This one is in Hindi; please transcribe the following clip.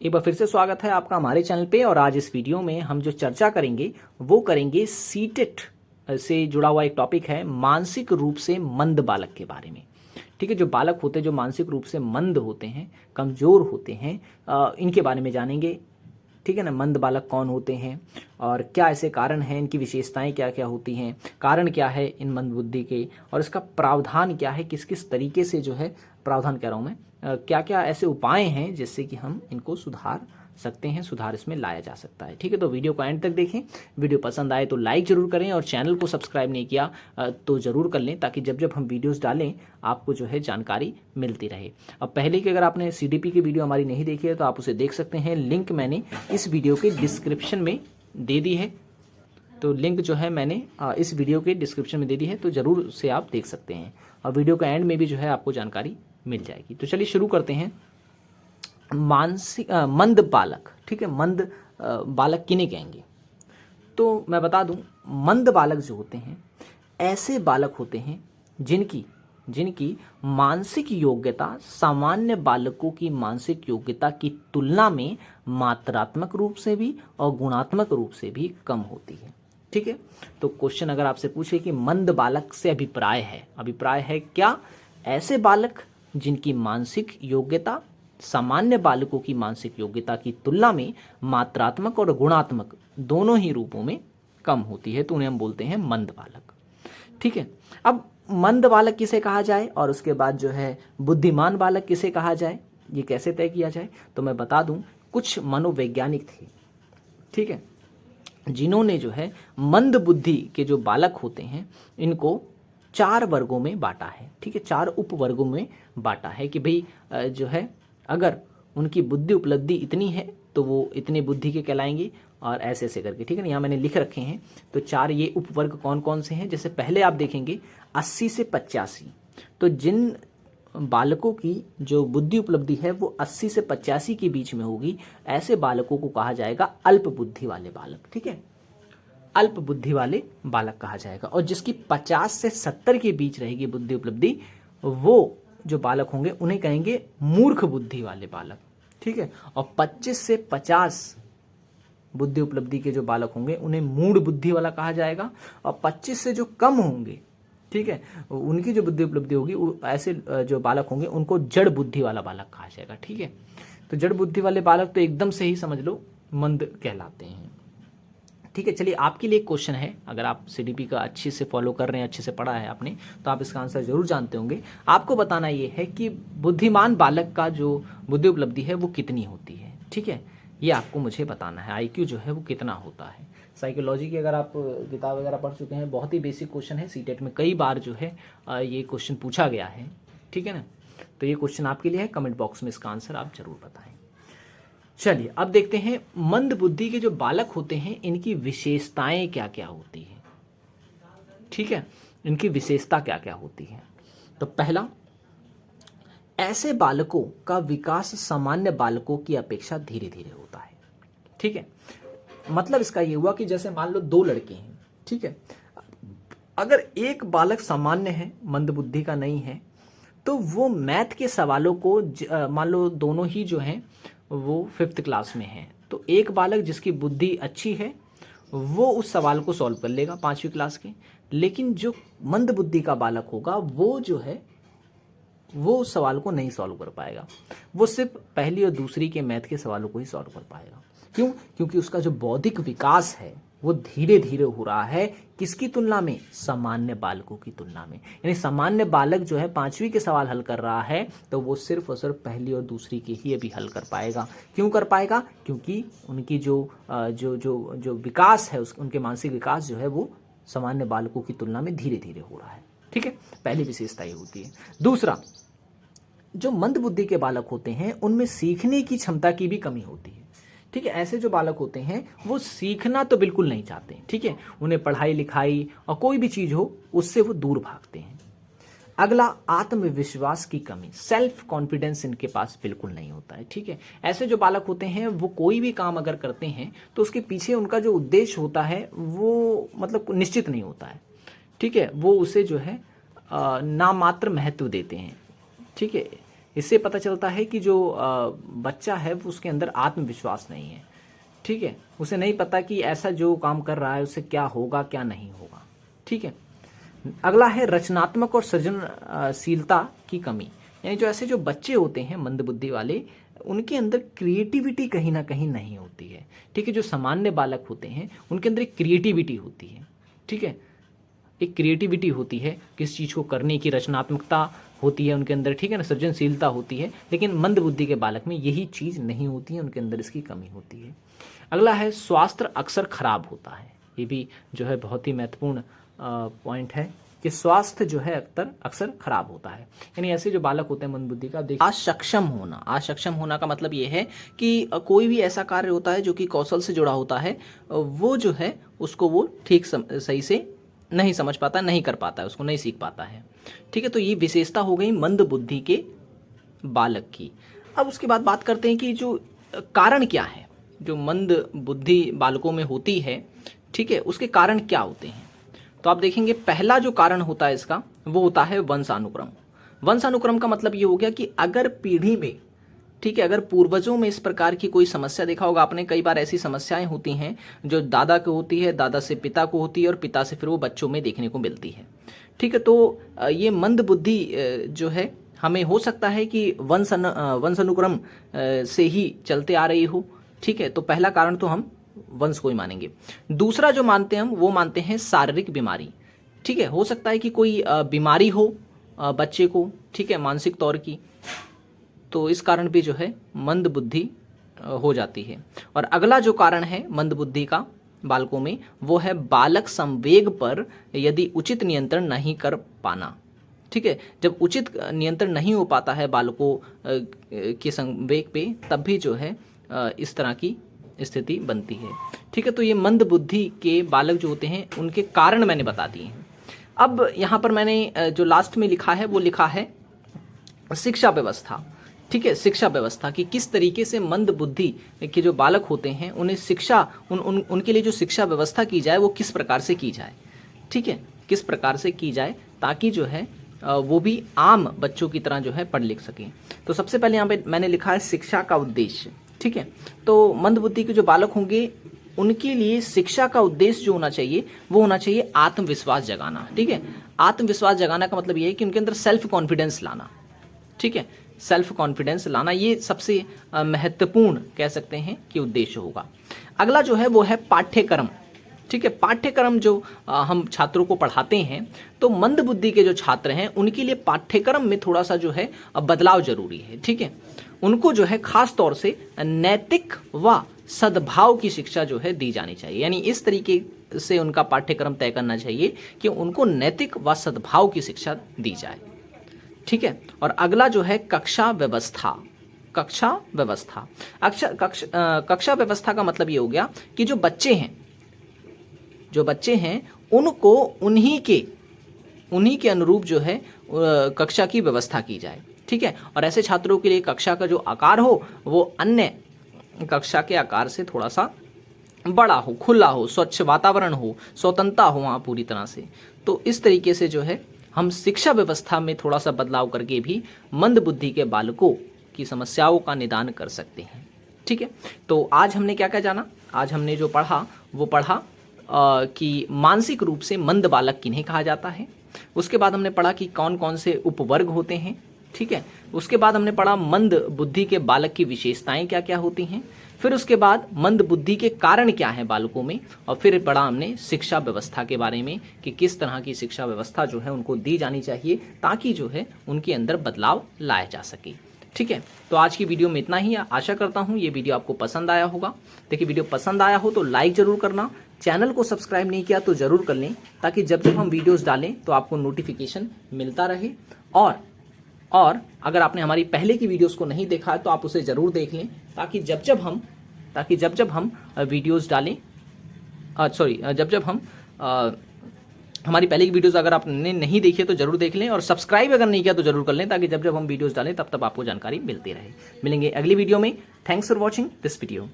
एक बार फिर से स्वागत है आपका हमारे चैनल पे। और आज इस वीडियो में हम जो चर्चा करेंगे वो करेंगे सीटेट से जुड़ा हुआ एक टॉपिक है, मानसिक रूप से मंद बालक के बारे में। ठीक है, जो बालक होते हैं जो मानसिक रूप से मंद होते हैं, कमज़ोर होते हैं, इनके बारे में जानेंगे। ठीक है ना, मंद बालक कौन होते हैं और क्या ऐसे कारण हैं, इनकी विशेषताएं क्या क्या होती हैं, कारण क्या है इन मंद बुद्धि के, और इसका प्रावधान क्या है, किस किस तरीके से जो है प्रावधान कह रहा हूँ मैं, क्या क्या ऐसे उपाय हैं जिससे कि हम इनको सुधार सकते हैं, सुधार इसमें लाया जा सकता है। ठीक है, तो वीडियो को एंड तक देखें। वीडियो पसंद आए तो लाइक जरूर करें और चैनल को सब्सक्राइब नहीं किया तो ज़रूर कर लें, ताकि जब जब हम वीडियोस डालें आपको जो है जानकारी मिलती रहे। अब पहले की अगर आपने CDP की वीडियो हमारी नहीं देखी है तो आप उसे देख सकते हैं, लिंक मैंने इस वीडियो के डिस्क्रिप्शन में दे दी है। तो लिंक जो है मैंने इस वीडियो के डिस्क्रिप्शन में दे दी है, तो ज़रूर उसे आप देख सकते हैं और वीडियो के एंड में भी जो है आपको जानकारी मिल जाएगी। तो चलिए शुरू करते हैं। मानसिक मंद बालक, ठीक है, मंद बालक किन्हें कहेंगे? तो मैं बता दूं, मंद बालक जो होते हैं ऐसे बालक होते हैं जिनकी जिनकी मानसिक योग्यता सामान्य बालकों की मानसिक योग्यता की तुलना में मात्रात्मक रूप से भी और गुणात्मक रूप से भी कम होती है। ठीक है, तो क्वेश्चन अगर आपसे पूछे कि मंद बालक से अभिप्राय है क्या? ऐसे बालक जिनकी मानसिक योग्यता सामान्य बालकों की मानसिक योग्यता की तुलना में मात्रात्मक और गुणात्मक दोनों ही रूपों में कम होती है, तो उन्हें हम बोलते हैं मंद बालक। ठीक है, अब मंद बालक किसे कहा जाए और उसके बाद जो है बुद्धिमान बालक किसे कहा जाए, ये कैसे तय किया जाए? तो मैं बता दूं, कुछ मनोवैज्ञानिक थे, ठीक है, जिन्होंने जो है मंद बुद्धि के जो बालक होते हैं इनको 4 वर्गों में बांटा है। ठीक है, 4 उपवर्गों में बांटा है कि भाई जो है अगर उनकी बुद्धि उपलब्धि इतनी है तो वो इतने बुद्धि के कहलाएंगे, और ऐसे ऐसे करके। ठीक है ना, यहाँ मैंने लिख रखे हैं। तो 4 ये उपवर्ग कौन कौन से हैं? जैसे पहले आप देखेंगे 80 से 85, तो जिन बालकों की जो बुद्धि उपलब्धि है वो 80 से 85 के बीच में होगी, ऐसे बालकों को कहा जाएगा अल्प बुद्धि वाले बालक। ठीक है, अल्प बुद्धि वाले बालक कहा जाएगा। और जिसकी 50 से 70 के बीच रहेगी बुद्धि उपलब्धि, वो जो बालक होंगे उन्हें कहेंगे मूर्ख बुद्धि वाले बालक। ठीक है, और 25 से 50 बुद्धि उपलब्धि के जो बालक होंगे उन्हें मूढ़ बुद्धि वाला कहा जाएगा। और 25 से जो कम होंगे, ठीक है, उनकी जो बुद्धि उपलब्धि होगी, ऐसे जो बालक होंगे उनको जड़ बुद्धि वाला बालक कहा जाएगा। ठीक है, तो जड़ बुद्धि वाले बालक तो एकदम से ही समझ लो मंद कहलाते हैं। ठीक है, चलिए आपके लिए एक क्वेश्चन है। अगर आप CDP का अच्छे से फॉलो कर रहे हैं, अच्छे से पढ़ा है आपने, तो आप इसका आंसर जरूर जानते होंगे। आपको बताना ये है कि बुद्धिमान बालक का जो बुद्धि उपलब्धि है वो कितनी होती है। ठीक है, ये आपको मुझे बताना है। IQ जो है वो कितना होता है। साइकोलॉजी की अगर आप किताब वगैरह पढ़ चुके हैं, बहुत ही बेसिक क्वेश्चन है, सीटेट में कई बार जो है ये क्वेश्चन पूछा गया है। ठीक है ना, तो ये क्वेश्चन आपके लिए है। कमेंट बॉक्स में इसका आंसर आप जरूर बताएं। चलिए अब देखते हैं मंद बुद्धि के जो बालक होते हैं इनकी विशेषताएं क्या क्या होती हैं। ठीक है, इनकी विशेषता क्या क्या होती है? तो पहला, ऐसे बालकों का विकास सामान्य बालकों की अपेक्षा धीरे धीरे होता है। ठीक है, मतलब इसका ये हुआ कि जैसे मान लो 2 लड़के हैं, ठीक है, अगर एक बालक सामान्य है, मंद बुद्धि का नहीं है, तो वो मैथ के सवालों को मान लो दोनों ही जो हैं वो 5th क्लास में हैं, तो एक बालक जिसकी बुद्धि अच्छी है वो उस सवाल को सॉल्व कर लेगा 5वीं क्लास के, लेकिन जो मंद बुद्धि का बालक होगा वो जो है वो उस सवाल को नहीं सॉल्व कर पाएगा, वो सिर्फ पहली और दूसरी के मैथ के सवालों को ही सॉल्व कर पाएगा। क्यों? क्योंकि उसका जो बौद्धिक विकास है वो धीरे धीरे हो रहा है। किसकी तुलना में? सामान्य बालकों की तुलना में। यानी सामान्य बालक जो है 5वीं के सवाल हल कर रहा है तो वो सिर्फ और सिर्फ पहली और दूसरी के ही अभी हल कर पाएगा। क्यों कर पाएगा? क्योंकि उनकी जो विकास है, उनके मानसिक विकास जो है वो सामान्य बालकों की तुलना में धीरे धीरे हो रहा है। ठीक है, पहली विशेषता ये होती है। दूसरा, जो मंद बुद्धि के बालक होते हैं उनमें सीखने की क्षमता की भी कमी होती है। ठीक है, ऐसे जो बालक होते हैं वो सीखना तो बिल्कुल नहीं चाहते। ठीक है, उन्हें पढ़ाई लिखाई और कोई भी चीज हो उससे वो दूर भागते हैं। अगला, आत्मविश्वास की कमी, सेल्फ कॉन्फिडेंस इनके पास बिल्कुल नहीं होता है। ठीक है, ऐसे जो बालक होते हैं वो कोई भी काम अगर करते हैं तो उसके पीछे उनका जो उद्देश्य होता है वो मतलब निश्चित नहीं होता है। ठीक है, वो उसे जो है नामात्र महत्व देते हैं। ठीक है, इससे पता चलता है कि जो बच्चा है वो उसके अंदर आत्मविश्वास नहीं है। ठीक है, उसे नहीं पता कि ऐसा जो काम कर रहा है उससे क्या होगा क्या नहीं होगा। ठीक है, अगला है रचनात्मक और सृजनशीलता की कमी। यानी जो ऐसे जो बच्चे होते हैं मंदबुद्धि वाले, उनके अंदर क्रिएटिविटी कहीं ना कहीं नहीं होती है। ठीक है, जो सामान्य बालक होते हैं उनके अंदर एक क्रिएटिविटी होती है। ठीक है, एक क्रिएटिविटी होती है, किस चीज़ को करने की रचनात्मकता होती है उनके अंदर। ठीक है ना, सृजनशीलता होती है, लेकिन मंदबुद्धि के बालक में यही चीज़ नहीं होती है, उनके अंदर इसकी कमी होती है। अगला है स्वास्थ्य अक्सर खराब होता है। ये भी जो है बहुत ही महत्वपूर्ण पॉइंट है कि स्वास्थ्य जो है अक्सर खराब होता है। यानी ऐसे जो बालक होते हैं मंदबुद्धि का, देखिए असक्षम होना का मतलब ये है कि कोई भी ऐसा कार्य होता है जो कि कौशल से जुड़ा होता है, वो जो है उसको वो ठीक सही से नहीं समझ पाता, नहीं कर पाता है, उसको नहीं सीख पाता है। ठीक है, तो ये विशेषता हो गई मंदबुद्धि के बालक की। अब उसके बाद बात करते हैं कि जो कारण क्या है जो मंदबुद्धि बालकों में होती है। ठीक है, उसके कारण क्या होते हैं। तो आप देखेंगे पहला जो कारण होता है इसका, वो होता है वंशानुक्रम। वंशानुक्रम का मतलब ये हो गया कि अगर पीढ़ी में, ठीक है, अगर पूर्वजों में इस प्रकार की कोई समस्या, देखा होगा आपने कई बार ऐसी समस्याएं होती हैं जो दादा को होती है, दादा से पिता को होती है और पिता से फिर वो बच्चों में देखने को मिलती है। ठीक है, तो ये मंदबुद्धि जो है हमें हो सकता है कि वंशानुक्रम से ही चलते आ रही हो। ठीक है, तो पहला कारण तो हम वंश को ही मानेंगे। दूसरा जो मानते हैं हम, वो मानते हैं शारीरिक बीमारी। ठीक है, हो सकता है कि कोई बीमारी हो बच्चे को, ठीक है, मानसिक तौर की, तो इस कारण भी जो है मंदबुद्धि हो जाती है। और अगला जो कारण है मंदबुद्धि का बालकों में, वो है बालक संवेग पर यदि उचित नियंत्रण नहीं कर पाना। ठीक है, जब उचित नियंत्रण नहीं हो पाता है बालकों के संवेग पे, तब भी जो है इस तरह की स्थिति बनती है। ठीक है, तो ये मंदबुद्धि के बालक जो होते हैं उनके कारण मैंने बता दिए हैं। अब यहाँ पर मैंने जो लास्ट में लिखा है वो लिखा है शिक्षा व्यवस्था। ठीक है, शिक्षा व्यवस्था कि किस तरीके से मंदबुद्धि के जो बालक होते हैं उन्हें शिक्षा उनके लिए जो शिक्षा व्यवस्था की जाए वो किस प्रकार से की जाए। ठीक है, किस प्रकार से की जाए ताकि जो है वो भी आम बच्चों की तरह जो है पढ़ लिख सकें। तो सबसे पहले यहाँ पे मैंने लिखा है शिक्षा का उद्देश्य। ठीक है, तो मंदबुद्धि के जो बालक होंगे उनके लिए शिक्षा का उद्देश्य जो होना चाहिए वो होना चाहिए आत्मविश्वास जगाना। ठीक है, आत्मविश्वास जगाना का मतलब ये है कि उनके अंदर सेल्फ कॉन्फिडेंस लाना। ठीक है, सेल्फ कॉन्फिडेंस लाना, ये सबसे महत्वपूर्ण कह सकते हैं कि उद्देश्य होगा। अगला जो है वो है पाठ्यक्रम। ठीक है, पाठ्यक्रम जो हम छात्रों को पढ़ाते हैं, तो मंदबुद्धि के जो छात्र हैं उनके लिए पाठ्यक्रम में थोड़ा सा जो है बदलाव जरूरी है। ठीक है, उनको जो है खास तौर से नैतिक व सद्भाव की शिक्षा जो है दी जानी चाहिए। यानी इस तरीके से उनका पाठ्यक्रम तय करना चाहिए कि उनको नैतिक व सद्भाव की शिक्षा दी जाए। ठीक है, और अगला जो है कक्षा व्यवस्था। कक्षा व्यवस्था, कक्षा व्यवस्था का मतलब ये हो गया कि जो बच्चे हैं उनको उन्हीं के अनुरूप जो है कक्षा की व्यवस्था की जाए। ठीक है, और ऐसे छात्रों के लिए कक्षा का जो आकार हो वो अन्य कक्षा के आकार से थोड़ा सा बड़ा हो, खुला हो, स्वच्छ वातावरण हो, स्वतंत्रता हो वहाँ पूरी तरह से। तो इस तरीके से जो है हम शिक्षा व्यवस्था में थोड़ा सा बदलाव करके भी मंदबुद्धि के बालकों की समस्याओं का निदान कर सकते हैं। ठीक है, तो आज हमने क्या क्या जाना, आज हमने जो पढ़ा वो पढ़ा कि मानसिक रूप से मंद बालक किन्हें कहा जाता है। उसके बाद हमने पढ़ा कि कौन कौन से उपवर्ग होते हैं। ठीक है, उसके बाद हमने पढ़ा मंद बुद्धि के बालक की विशेषताएं क्या क्या होती हैं। फिर उसके बाद मंद बुद्धि के कारण क्या है बालकों में, और फिर पढ़ा हमने शिक्षा व्यवस्था के बारे में कि किस तरह की शिक्षा व्यवस्था जो है उनको दी जानी चाहिए ताकि जो है उनके अंदर बदलाव लाया जा सके। ठीक है, तो आज की वीडियो में इतना ही। आशा करता हूँ ये वीडियो आपको पसंद आया होगा। देखिए, वीडियो पसंद आया हो तो लाइक जरूर करना, चैनल को सब्सक्राइब नहीं किया तो जरूर कर लें ताकि जब जब हम वीडियोस डालें तो आपको नोटिफिकेशन मिलता रहे। और अगर आपने हमारी पहले की वीडियोस को नहीं देखा है तो आप उसे ज़रूर देख लें ताकि जब जब हम वीडियोस डालें, हमारी पहले की वीडियोस अगर आपने नहीं देखी है तो जरूर देख लें, और सब्सक्राइब अगर नहीं किया तो जरूर कर लें ताकि जब जब हम वीडियोस डालें तब तब आपको जानकारी मिलती रहे। मिलेंगे अगली वीडियो में। Thanks for watching this video.